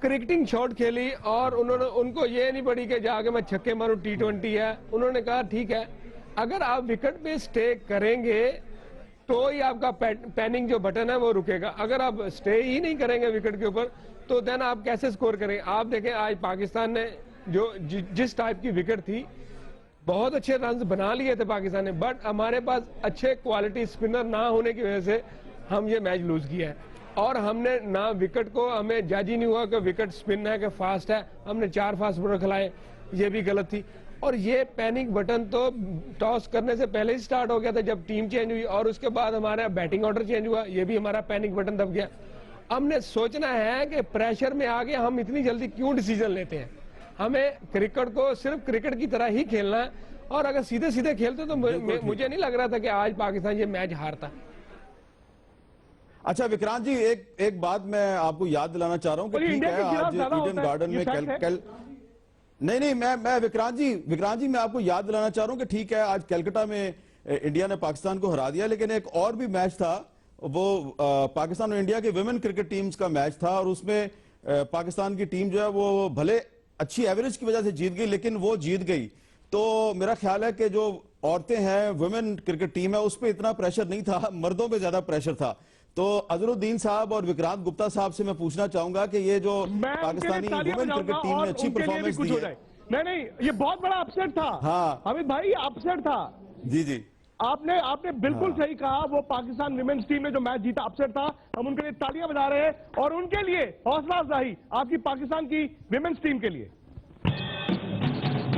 क्रिकेटिंग शॉट खेली और उन्होंने उनको ये नहीं पड़ी कि जाके मैं छक्के मारूं, T20 है। उन्होंने कहा ठीक है अगर आप विकेट पे स्टे करेंगे तो ही आपका पैनिंग जो बटन है वो रुकेगा, अगर आप स्टे ही नहीं करेंगे विकेट के ऊपर तो देन आप कैसे स्कोर करेंगे। आप देखें आज पाकिस्तान ने जो जिस टाइप की विकेट थी, बहुत अच्छे रन बना लिए थे पाकिस्तान ने, बट हमारे पास अच्छे क्वालिटी स्पिनर ना होने की वजह से हम ये मैच लूज किया है। और हमने ना विकेट को हमें जज ही नहीं हुआ कि विकेट स्पिन है कि फास्ट है, हमने 4 फास्ट बॉलर खिलाए, ये भी गलत थी। और ये पैनिक बटन तो टॉस करने से पहले ही स्टार्ट हो गया था जब टीम चेंज हुई, और उसके बाद हमारा बैटिंग ऑर्डर चेंज हुआ, ये भी हमारा पैनिक बटन दब गया। हमने सोचना है कि प्रेशर में आके हम इतनी जल्दी क्यों डिसीजन लेते हैं, हमें क्रिकेट को सिर्फ क्रिकेट की तरह ही खेलना है, और अगर सीधे सीधे खेलते तो मुझे नहीं लग रहा था कि आज पाकिस्तान ये मैच हारता। अच्छा विक्रांत जी, एक बात मैं आपको याद दिलाना चाह रहा हूं कि ठीक है आज ईडन गार्डन में नहीं मैं विक्रांत जी मैं आपको याद दिलाना चाह रहा हूं कि ठीक है आज कलकत्ता में इंडिया ने पाकिस्तान को हरा दिया, लेकिन एक और भी मैच था, वो पाकिस्तान और इंडिया के विमेन क्रिकेट टीम्स का मैच था, और उसमें पाकिस्तान की टीम जो है वो भले अच्छी एवरेज की वजह से जीत गई, लेकिन वो जीत गई। तो मेरा ख्याल है कि जो औरतें हैं, वुमेन क्रिकेट टीम है, उस पर इतना प्रेशर नहीं था, मर्दों पे ज्यादा प्रेशर था। तो अजरुद्दीन साहब और विक्रांत गुप्ता साहब से मैं पूछना चाहूंगा कि ये जो पाकिस्तानी वुमेन क्रिकेट टीम ने अच्छी परफॉर्मेंस दी है। नहीं ये बहुत बड़ा अपसेट था। हाँ अमित भाई अपसेट था। जी आपने बिल्कुल सही कहा, वो पाकिस्तान विमेन्स टीम ने जो मैच जीता अपसेट था, हम उनके लिए तालियां बजा रहे हैं, और उनके लिए हौसला अफजाई आपकी पाकिस्तान की विमेन्स टीम के लिए।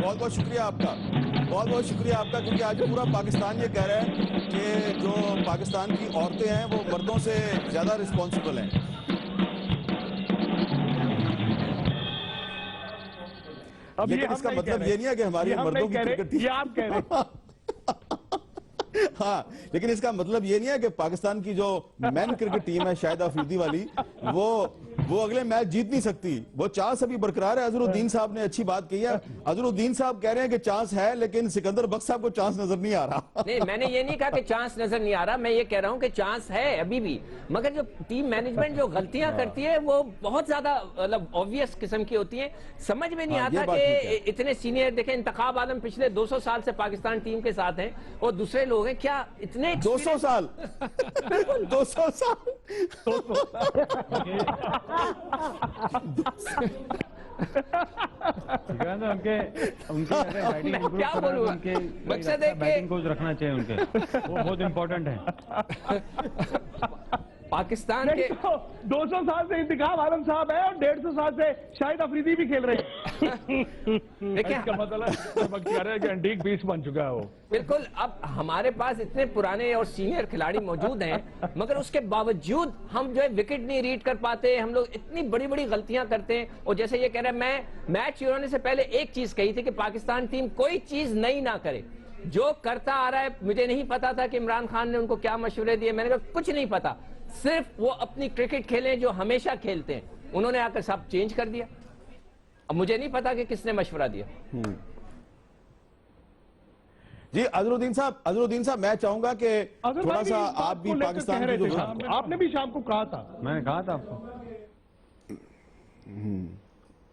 बहुत बहुत शुक्रिया आपका। बहुत बहुत शुक्रिया आपका, क्योंकि आज पूरा पाकिस्तान ये कह रहा है कि जो पाकिस्तान की औरतें हैं वो मर्दों से ज्यादा रिस्पॉन्सिबल हैं। लेकिन इसका मतलब ये नहीं है कि हमारी मर्दों की क्रिकेट टीम, ये आप कह रहे हैं। हाँ, लेकिन इसका मतलब ये नहीं है कि पाकिस्तान की जो मैन क्रिकेट टीम है शाहिद अफरीदी वाली, वो अगले मैच जीत नहीं सकती। वो चांस अभी बरकरार है। अजहरुद्दीन साहब ने अच्छी बात कही है। अजहरुद्दीन साहब कह रहे हैं कि चांस है, लेकिन सिकंदर बख्श साहब को चांस नजर नहीं आ रहा। नहीं, मैंने ये नहीं कहा कि चांस नजर नहीं आ रहा, मैं ये कह रहा हूं कि चांस है अभी भी, मगर जो टीम मैनेजमेंट जो गलतियां करती है वो बहुत ज्यादा मतलब ऑब्वियस किस्म की होती हैं। समझ में नहीं आता कि इतने सीनियर देखें, इंतखाब आलम पिछले 200 साल से पाकिस्तान टीम के साथ हैं और दूसरे लोग हैं, क्या इतने 200 साल 200 साल उनके बैटिंग क्या बोलूं, मकसद है कि बैटिंग कोच रखना चाहिए उनके, वो बहुत इंपॉर्टेंट है। पाकिस्तान के 200 साल से इंतखाब आलम साहब है और 150 साल से शाहिद अफरीदी भी खेल रहे हैं। देखिए इसका मतलब है कि एंटीक पीस बन चुका है वो। बिल्कुल, अब हमारे पास इतने पुराने और सीनियर खिलाड़ी मौजूद हैं, मगर उसके बावजूद हम जो है विकेट नहीं रीड कर पाते, हम लोग इतनी बड़ी बड़ी गलतियां करते हैं। और जैसे ये कह रहे हैं, मैं मैच शुरू होने से पहले एक चीज कही थी कि पाकिस्तान टीम कोई चीज नई ना करे, जो करता आ रहा है। मुझे नहीं पता था कि इमरान खान ने उनको क्या मशवरे दिए, मैंने कहा कुछ नहीं पता, सिर्फ वो अपनी क्रिकेट खेलें जो हमेशा खेलते हैं। उन्होंने आकर सब चेंज कर दिया। अब मुझे नहीं पता कि किसने मशवरा दिया। जी अजहरुद्दीन साहब, मैं चाहूंगा कि थोड़ा सा आप भी पाकिस्तान की जो, आपने भी शाम को कहा था, मैंने कहा था आपको।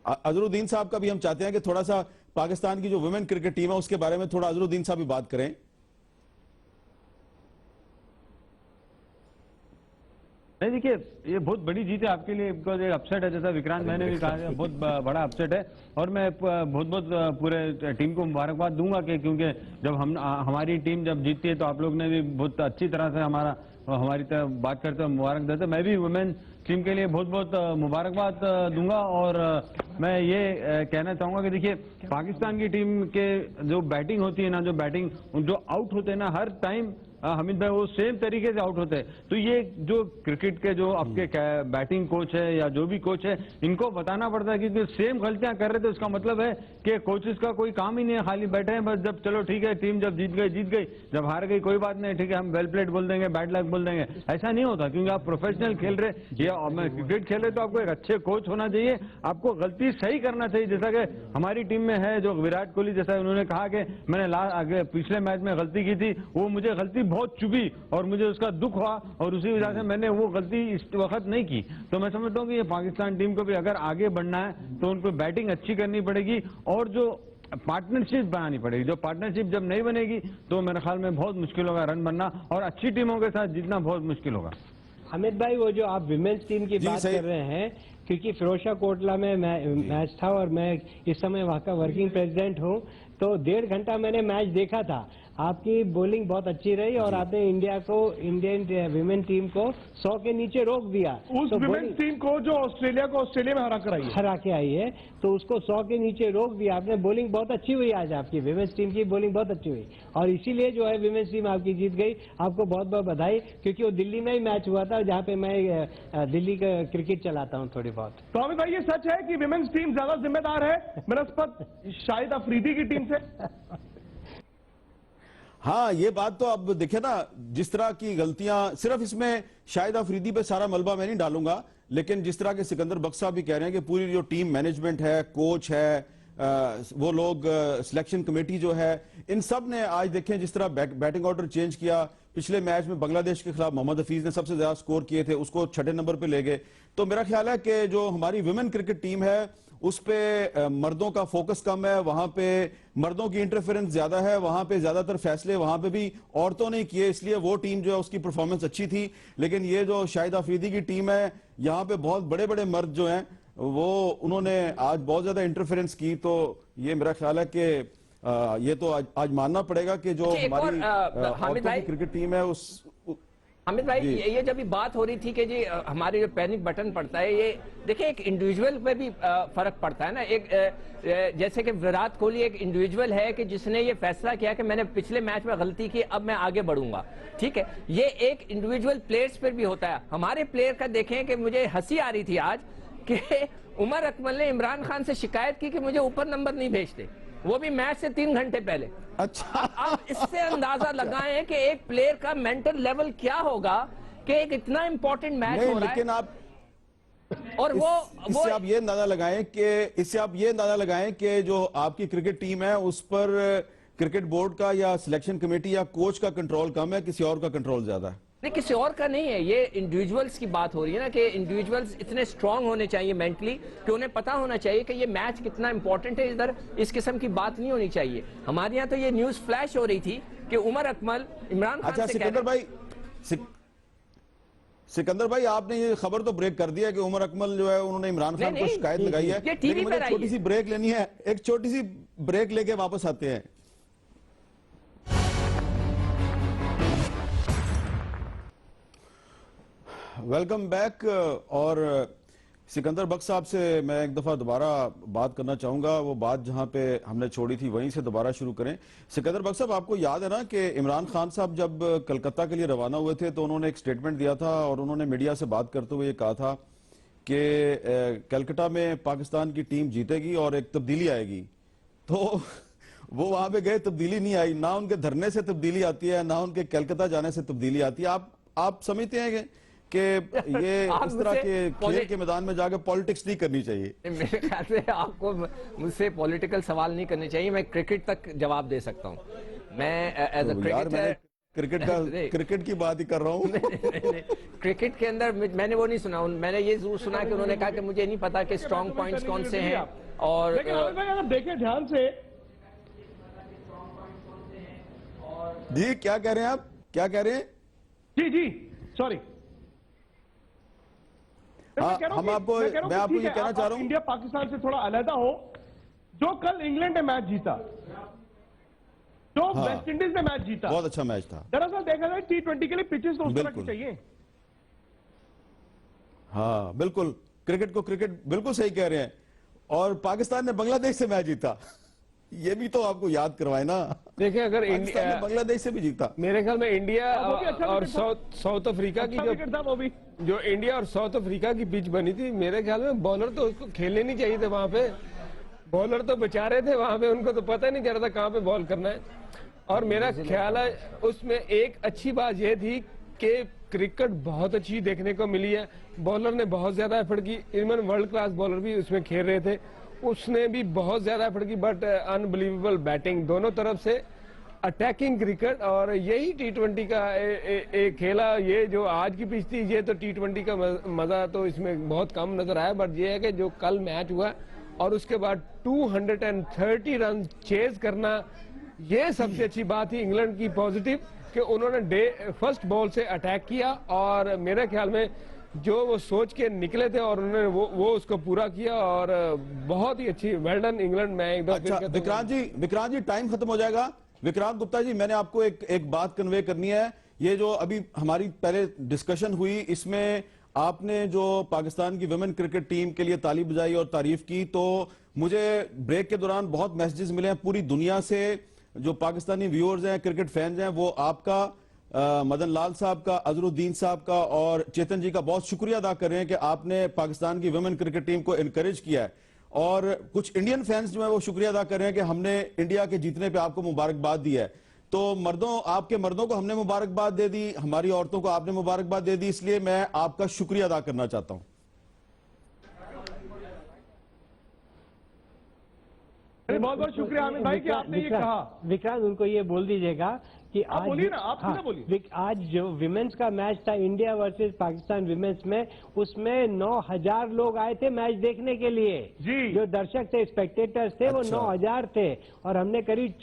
अजहरुद्दीन साहब का भी हम चाहते हैं कि थोड़ा सा पाकिस्तान की जो वुमेन क्रिकेट टीम है उसके बारे में थोड़ा अजहरुद्दीन साहब भी बात करें। नहीं, देखिए ये बहुत बड़ी जीत है आपके लिए, बिकॉज एक अपसेट है, जैसा विक्रांत मैंने भी कहा, बहुत बड़ा अपसेट है। और मैं बहुत पूरे टीम को मुबारकबाद दूंगा कि क्योंकि जब हमारी टीम जब जीतती है तो आप लोग ने भी बहुत अच्छी तरह से हमारी तरफ बात करते हुए मुबारक देते। मैं भी वुमेन टीम के लिए बहुत मुबारकबाद दूंगा। और मैं ये कहना चाहूंगा कि देखिए पाकिस्तान की टीम के जो बैटिंग होती है ना, जो आउट होते हैं ना हर टाइम, हमीद भाई, वो सेम तरीके से आउट होते हैं। तो ये जो क्रिकेट के जो आपके बैटिंग कोच है या जो भी कोच है, इनको बताना पड़ता है कि सेम गलतियां कर रहे थे, उसका मतलब है कि कोचेस का कोई काम ही नहीं है, खाली बैठे हैं बस। जब चलो ठीक है, टीम जब जीत गई, जब हार गई कोई बात नहीं, ठीक है, हम वेल प्लेड बोल देंगे, बैड लक बोल देंगे। ऐसा नहीं होता, क्योंकि आप प्रोफेशनल खेल रहे या क्रिकेट खेल रहे तो आपको एक अच्छे कोच होना चाहिए, आपको गलती सही करना चाहिए। जैसा कि हमारी टीम में है जो विराट कोहली, जैसा उन्होंने कहा कि मैंने पिछले मैच में गलती की थी, वो मुझे गलती बहुत चुभी और मुझे उसका दुख हुआ और उसी वजह से मैंने वो गलती इस वक्त नहीं की। तो मैं समझता हूँ कि ये पाकिस्तान टीम को भी अगर आगे बढ़ना है तो उनको बैटिंग अच्छी करनी पड़ेगी और जो पार्टनरशिप बनानी पड़ेगी। जो पार्टनरशिप जब नहीं बनेगी तो मेरे ख्याल में बहुत मुश्किल होगा रन बनना और अच्छी टीमों के साथ जीतना बहुत मुश्किल होगा। हमीद भाई, वो जो आप विमेंस टीम की बात कर रहे हैं, क्योंकि फिरोजशाह कोटला में मैच था और मैं इस समय वहाँ का वर्किंग प्रेसिडेंट हूँ, तो 1.5 घंटा मैंने मैच देखा था। आपकी बॉलिंग बहुत अच्छी रही और आपने इंडियन विमेन टीम को 100 के नीचे रोक दिया। उस विमेन टीम को जो ऑस्ट्रेलिया में हरा के आई है, तो उसको 100 के नीचे रोक दिया आपने। बॉलिंग बहुत अच्छी हुई आज आपकी, विमेन्स टीम की बॉलिंग बहुत अच्छी हुई और इसीलिए जो है विमेन्स टीम आपकी जीत गई। आपको बहुत बहुत बधाई, क्योंकि वो दिल्ली में ही मैच हुआ था, जहाँ पे मैं दिल्ली का क्रिकेट चलाता हूँ थोड़ी बहुत। तो अमित भाई, ये सच है कि विमेन्स टीम ज्यादा जिम्मेदार है बनस्पत शाहिद अफरीदी की टीम से? हाँ, ये बात तो अब देखिए ना, जिस तरह की गलतियां, सिर्फ इसमें शाहिद अफरीदी पे सारा मलबा मैं नहीं डालूंगा, लेकिन जिस तरह के सिकंदर बख्श साहब भी कह रहे हैं कि पूरी जो टीम मैनेजमेंट है, कोच है, वो लोग सिलेक्शन कमेटी जो है, इन सब ने आज देखें जिस तरह बैटिंग ऑर्डर चेंज किया। पिछले मैच में बांग्लादेश के खिलाफ मोहम्मद हफीज ने सबसे ज्यादा स्कोर किए थे, उसको 6ठे नंबर पे ले गए। तो मेरा ख्याल है कि जो हमारी वुमेन क्रिकेट टीम है उस पे मर्दों का फोकस कम है, वहां पे मर्दों की इंटरफेरेंस ज्यादा है, वहां पे ज्यादातर फैसले वहां पे भी औरतों ने किए, इसलिए वो टीम जो है उसकी परफॉर्मेंस अच्छी थी। लेकिन ये जो शाहिद अफरीदी की टीम है, यहाँ पे बहुत बड़े बड़े मर्द जो हैं वो उन्होंने आज बहुत ज्यादा इंटरफेरेंस की। तो ये मेरा ख्याल है कि ये तो आज मानना पड़ेगा कि जो हमारी औरतों की क्रिकेट टीम है अमित भाई, ये जब भी बात हो रही थी कि जी हमारे जो पैनिक बटन पड़ता है, ये देखिए एक इंडिविजुअल पे भी फर्क पड़ता है ना। एक जैसे कि विराट कोहली एक इंडिविजुअल है कि जिसने ये फैसला किया कि मैंने पिछले मैच में गलती की, अब मैं आगे बढ़ूंगा, ठीक है। ये एक इंडिविजुअल प्लेयर्स पर भी होता है। हमारे प्लेयर का देखें कि मुझे हंसी आ रही थी आज कि उमर अकमल ने इमरान खान से शिकायत की कि मुझे ऊपर नंबर नहीं भेजते, वो भी मैच से 3 घंटे पहले। अच्छा, आप इससे अंदाजा लगाएं कि एक प्लेयर का मेंटल लेवल क्या होगा कि एक इतना इंपॉर्टेंट मैच हो रहा लेकिन है आप और इससे आप ये अंदाजा लगाएं कि जो आपकी क्रिकेट टीम है उस पर क्रिकेट बोर्ड का या सिलेक्शन कमेटी या कोच का कंट्रोल कम है, किसी और का कंट्रोल ज्यादा है। नहीं, किसी और का नहीं है। ये इंडिविजुअल्स की बात हो रही है ना कि इंडिविजुअल्स इतने स्ट्रांग होने चाहिए मेंटली कि उन्हें पता होना चाहिए कि ये मैच कितना इंपॉर्टेंट है। इधर इस किस्म की बात नहीं होनी चाहिए। हमारे यहाँ तो ये न्यूज फ्लैश हो रही थी कि उमर अकमल इमरान खान अच्छा, से सिकंदर भाई आपने ये खबर तो ब्रेक कर दिया कि उमर अकमल जो है उन्होंने इमरान खान को शिकायत लगाई है। ये टीवी पर आई है। छोटी सी ब्रेक लेनी है, एक छोटी सी ब्रेक लेके वापस आते हैं। Welcome back. और सिकंदर बख्श साहब से मैं एक दफा दोबारा बात करना चाहूंगा। वो बात जहां पे हमने छोड़ी थी वहीं से दोबारा शुरू करें। सिकंदर बख्श साहब, आपको याद है ना कि इमरान खान साहब जब कलकत्ता के लिए रवाना हुए थे तो उन्होंने एक स्टेटमेंट दिया था और उन्होंने मीडिया से बात करते हुए ये कहा था कि कलकत्ता में पाकिस्तान की टीम जीतेगी और एक तब्दीली आएगी। तो वो वहां पे गए, तब्दीली नहीं आई। ना उनके धरने से तब्दीली आती है, ना उनके कलकत्ता जाने से तब्दीली आती है। आप समझते हैं कि ये इस तरह के खेल के मैदान में जाकर पॉलिटिक्स नहीं करनी चाहिए? मेरे ख्याल से आपको मुझसे पॉलिटिकल सवाल नहीं करने चाहिए। मैं क्रिकेट तक जवाब दे सकता हूँ। मैं एज अ क्रिकेटर क्रिकेट की बात ही कर रहा हूँ। क्रिकेट के अंदर मैंने वो नहीं सुना। मैंने ये जरूर सुना कि उन्होंने कहा कि मुझे नहीं पता कि स्ट्रॉन्ग पॉइंट्स कौन से हैं। और अगर देखें ध्यान से, जी क्या कह रहे हैं आप, क्या कह रहे हैं? जी सॉरी, मैं आपको ये कहना चाह रहा हूँ, इंडिया पाकिस्तान से थोड़ा अलहदा हो। जो कल इंग्लैंड ने मैच जीता, जो वेस्ट इंडीज ने मैच जीता, बहुत अच्छा मैच था। दरअसल देखा जाए T20 के लिए पिचेस तो उस तरह की चाहिए। हाँ बिल्कुल, क्रिकेट को क्रिकेट, बिल्कुल सही कह रहे हैं। और पाकिस्तान ने बांग्लादेश से मैच जीता, ये भी तो आपको याद करवाए ना। देखिए, अगर इंडिया ने बांग्लादेश से भी जीता, मेरे ख्याल में इंडिया और साउथ अफ्रीका की जो इंडिया और साउथ अफ्रीका की पिच बनी थी, मेरे ख्याल में बॉलर तो उसको खेलने नहीं चाहिए थे। वहां पे बॉलर तो बचा रहे थे, वहां पे उनको तो पता नहीं चल रहा था कहां पे बॉल करना है। और मेरा ख्याल है उसमें एक अच्छी बात यह थी कि क्रिकेट बहुत अच्छी देखने को मिली है। बॉलर ने बहुत ज्यादा एफर्ट की, इवन वर्ल्ड क्लास बॉलर भी उसमें खेल रहे थे, उसने भी बहुत ज्यादा एफर्ट की। बट अनबिलीवेबल बैटिंग दोनों तरफ से, अटैकिंग क्रिकेट। और यही T20 का एक खेला। ये जो आज की पिच थी, ये तो T20 का मजा तो इसमें बहुत कम नजर आया। बट ये है कि जो कल मैच हुआ और उसके बाद 230 रन चेज करना, ये सबसे अच्छी बात थी इंग्लैंड की पॉजिटिव, कि उन्होंने फर्स्ट बॉल से अटैक किया। और मेरे ख्याल में जो वो सोच के निकले थे और उन्होंने वो उसको पूरा किया। और बहुत ही अच्छी, वेल डन इंग्लैंड में एक दो। अच्छा विक्रांत जी टाइम खत्म हो जाएगा। विक्रांत गुप्ता जी, मैंने आपको एक बात कन्वे करनी है। ये जो अभी हमारी पहले डिस्कशन हुई, इसमें आपने जो पाकिस्तान की वुमेन क्रिकेट टीम के लिए ताली बजाई और तारीफ की, तो मुझे ब्रेक के दौरान बहुत मैसेजेस मिले हैं पूरी दुनिया से। जो पाकिस्तानी व्यूअर्स हैं, क्रिकेट फैंस हैं, वो आपका, मदन लाल साहब का, अजरुद्दीन साहब का और चेतन जी का बहुत शुक्रिया अदा कर रहे हैं कि आपने पाकिस्तान की वुमेन क्रिकेट टीम को एनकरेज किया है। और कुछ इंडियन फैंस जो है वो शुक्रिया अदा कर रहे हैं कि हमने इंडिया के जीतने पे आपको मुबारकबाद दी है। तो आपके मर्दों को हमने मुबारकबाद दे दी, हमारी औरतों को आपने मुबारकबाद दे दी, इसलिए मैं आपका शुक्रिया अदा करना चाहता हूं। बहुत बहुत शुक्रिया आमिर भाई कि आपने ये कहा। विक्रांत, उनको ये बोल दीजिएगा कि आज बोलिए ना, आप सीधा बोलिए। आज जो विमेंस का मैच था इंडिया वर्सेस पाकिस्तान विमेंस में, उसमें 9000 लोग आए थे मैच देखने के लिए। जी, जो दर्शक थे, स्पेक्टेटर्स थे, वो 9000 थे। और हमने करीब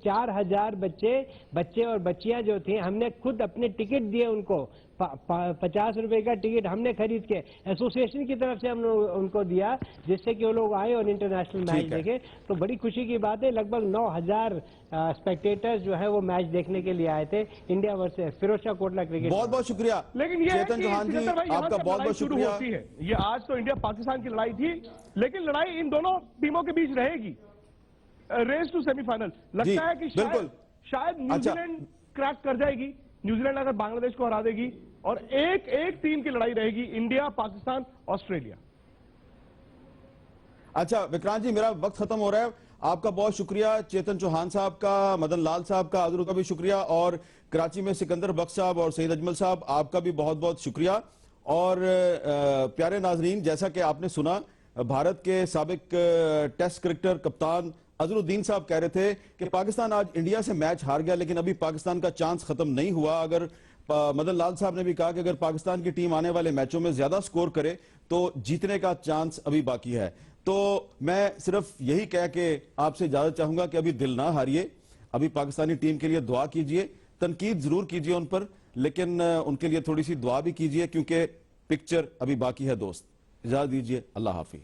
4000 बच्चे और बच्चियां जो थी, हमने खुद अपने टिकट दिए उनको 50 रुपए का टिकट हमने खरीद के एसोसिएशन की तरफ से हमने उनको दिया, जिससे कि वो लोग आए और इंटरनेशनल मैच देखे। तो बड़ी खुशी की बात है, लगभग 9,000 स्पेक्टेटर्स जो है वो मैच देखने के लिए आए थे India versus Feroz Shah Kotla cricket. बहुत बहुत शुक्रिया लेकिन ये चेतन चौहान जी, आपका बहुत बहुत शुक्रिया। ये आज तो इंडिया पाकिस्तान की लड़ाई थी, लेकिन लड़ाई इन दोनों टीमों के बीच रहेगी, रेस टू सेमीफाइनल। लगता है कि शायद न्यूजीलैंड क्रैक कर जाएगी, न्यूजीलैंड अगर बांग्लादेश को हरा देगी, और एक टीम की लड़ाई रहेगी, इंडिया, पाकिस्तान, ऑस्ट्रेलिया। अच्छा विक्रांत जी, मेरा वक्त खत्म हो रहा है, आपका बहुत शुक्रिया, चेतन चौहान साहब का, मदन लाल साहब का, अजरू का भी शुक्रिया, और कराची में सिकंदर बख्श साहब और सईद अजमल साहब, आपका भी बहुत बहुत शुक्रिया। और प्यारे नाजरीन, जैसा कि आपने सुना, भारत के साबिक टेस्ट क्रिकेटर कप्तान अजरुद्दीन साहब कह रहे थे कि पाकिस्तान आज इंडिया से मैच हार गया, लेकिन अभी पाकिस्तान का चांस खत्म नहीं हुआ। अगर मदन लाल साहब ने भी कहा कि अगर पाकिस्तान की टीम आने वाले मैचों में ज्यादा स्कोर करे तो जीतने का चांस अभी बाकी है। तो मैं सिर्फ यही कह के आपसे इजाजत चाहूंगा कि अभी दिल ना हारिए, अभी पाकिस्तानी टीम के लिए दुआ कीजिए, तनकीद जरूर कीजिए उन पर, लेकिन उनके लिए थोड़ी सी दुआ भी कीजिए, क्योंकि पिक्चर अभी बाकी है दोस्त। इजाजत दीजिए, अल्लाह हाफिज।